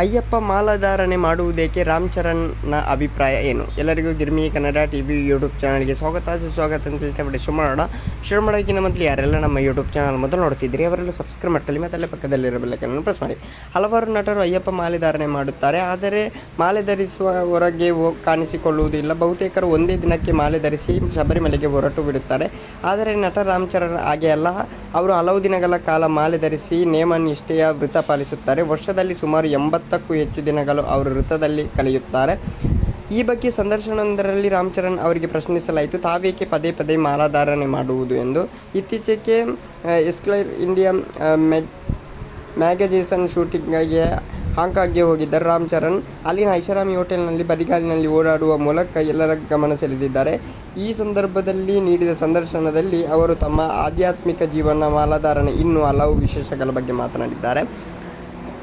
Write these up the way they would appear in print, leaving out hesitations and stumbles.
ಅಯ್ಯಪ್ಪ ಮಾಲಾಧಾರಣೆ ಮಾಡುವುದೇಕೆ? ರಾಮ್ ಚರಣ್ನ ಅಭಿಪ್ರಾಯ ಏನು? ಎಲ್ಲರಿಗೂ ಗಿರ್ಮಿ ಕನ್ನಡ ಟಿವಿ ಯೂಟ್ಯೂಬ್ ಚಾನಲ್ಗೆ ಸುಸ್ವಾಗತ ಅಂತ ಹೇಳ್ತಾ ಶುರು ಮಾಡೋಕ್ಕಿಂತ ಮೊದಲು ಯಾರೆಲ್ಲ ನಮ್ಮ ಯೂಟ್ಯೂಬ್ ಚಾನಲ್ ಮೊದಲು ನೋಡ್ತಿದ್ರಿ ಅವರೆಲ್ಲ ಸಬ್ಸ್ಕ್ರೈಬ್ ಮಾಡ್ಕೊಳ್ಳಿ ಮತ್ತು ಅಲ್ಲೇ ಪಕ್ಕದಲ್ಲಿರೋ ಬೆಲ್ಲೈಕನ್ ಪ್ರೆಸ್ ಮಾಡಿ. ಹಲವಾರು ನಟರು ಅಯ್ಯಪ್ಪ ಮಾಲೆ ಧಾರಣೆ ಮಾಡುತ್ತಾರೆ, ಆದರೆ ಮಾಲೆ ಧರಿಸುವ ಹೊರಗೆ ಕಾಣಿಸಿಕೊಳ್ಳುವುದಿಲ್ಲ. ಬಹುತೇಕರು ಒಂದೇ ದಿನಕ್ಕೆ ಮಾಲೆ ಧರಿಸಿ ಶಬರಿಮಲೆಗೆ ಹೊರಟು ಬಿಡುತ್ತಾರೆ. ಆದರೆ ನಟ ರಾಮ್ ಚರಣ್ ಹಾಗೆ ಅಲ್ಲ. ಅವರು ಹಲವು ದಿನಗಳ ಕಾಲ ಮಾಲೆ ಧರಿಸಿ ನೇಮ ನಿಷ್ಠೆಯ ವ್ರತ ಪಾಲಿಸುತ್ತಾರೆ. ವರ್ಷದಲ್ಲಿ ಸುಮಾರು 80ಕ್ಕೂ ಹೆಚ್ಚು ದಿನಗಳು ಅವರು ವೃತ್ತದಲ್ಲಿ ಕಳೆಯುತ್ತಾರೆ. ಈ ಬಗ್ಗೆ ಸಂದರ್ಶನವೊಂದರಲ್ಲಿ ರಾಮ್ ಚರಣ್ ಅವರಿಗೆ ಪ್ರಶ್ನಿಸಲಾಯಿತು, ತಾವೇಕೆ ಪದೇ ಪದೇ ಮಾಲಾಧಾರಣೆ ಮಾಡುವುದು ಎಂದು. ಇತ್ತೀಚೆಗೆ ಎಸ್ಕ್ಲೈರ್ ಇಂಡಿಯಾ ಮ್ಯಾಗಜಿನ್ ಶೂಟಿಂಗ್ಗೆ ಹಾಂಕಾಂಗ್ಗೆ ಹೋಗಿದ್ದರು ರಾಮ್ ಚರಣ್. ಅಲ್ಲಿನ ಐಷಾರಾಮಿ ಹೋಟೆಲ್ನಲ್ಲಿ ಬರಿಗಾಲಿನಲ್ಲಿ ಓಡಾಡುವ ಮೂಲಕ ಎಲ್ಲರ ಗಮನ ಸೆಳೆದಿದ್ದಾರೆ. ಈ ಸಂದರ್ಭದಲ್ಲಿ ನೀಡಿದ ಸಂದರ್ಶನದಲ್ಲಿ ಅವರು ತಮ್ಮ ಆಧ್ಯಾತ್ಮಿಕ ಜೀವನ, ಮಾಲಾಧಾರಣೆ, ಇನ್ನೂ ಹಲವು ವಿಶೇಷಗಳ ಬಗ್ಗೆ ಮಾತನಾಡಿದ್ದಾರೆ.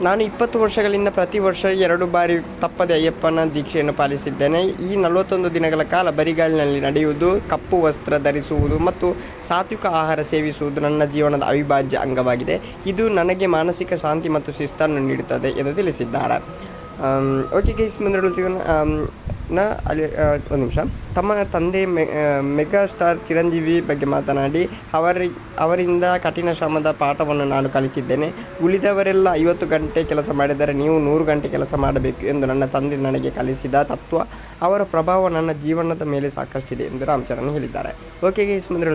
ನಾನು 20 ವರ್ಷಗಳಿಂದ ಪ್ರತಿ ವರ್ಷ 2 ಬಾರಿ ತಪ್ಪದೆ ಅಯ್ಯಪ್ಪನ ದೀಕ್ಷೆಯನ್ನು ಪಾಲಿಸಿದ್ದೇನೆ. ಈ 41 ದಿನಗಳ ಕಾಲ ಬರಿಗಾಲಿನಲ್ಲಿ ನಡೆಯುವುದು, ಕಪ್ಪು ವಸ್ತ್ರ ಧರಿಸುವುದು ಮತ್ತು ಸಾತ್ವಿಕ ಆಹಾರ ಸೇವಿಸುವುದು ನನ್ನ ಜೀವನದ ಅವಿಭಾಜ್ಯ ಅಂಗವಾಗಿದೆ. ಇದು ನನಗೆ ಮಾನಸಿಕ ಶಾಂತಿ ಮತ್ತು ಶಿಸ್ತನ್ನು ನೀಡುತ್ತದೆ ಎಂದು ತಿಳಿಸಿದ್ದಾರೆ. ಓಕೆ ಗೈಸ್, ಮುಂದೆ ಒಂದು ನಿಮಿಷ. ತಮ್ಮ ತಂದೆ ಮೆಗಾ ಸ್ಟಾರ್ ಚಿರಂಜೀವಿ ಬಗ್ಗೆ ಮಾತನಾಡಿ, ಅವರಿಂದ ಕಠಿಣ ಶ್ರಮದ ಪಾಠವನ್ನು ನಾನು ಕಲಿತಿದ್ದೇನೆ. ಉಳಿದವರೆಲ್ಲ 50 ಗಂಟೆ ಕೆಲಸ ಮಾಡಿದರೆ ನೀವು 100 ಗಂಟೆ ಕೆಲಸ ಮಾಡಬೇಕು ಎಂದು ನನ್ನ ತಂದೆ ನನಗೆ ಕಲಿಸಿದ ತತ್ವ. ಅವರ ಪ್ರಭಾವ ನನ್ನ ಜೀವನದ ಮೇಲೆ ಸಾಕಷ್ಟಿದೆ ಎಂದು ರಾಮ್ ಚರಣ್ ಹೇಳಿದ್ದಾರೆ. ಓಕೆ ಗೈಸ್, ಮುಂದೆ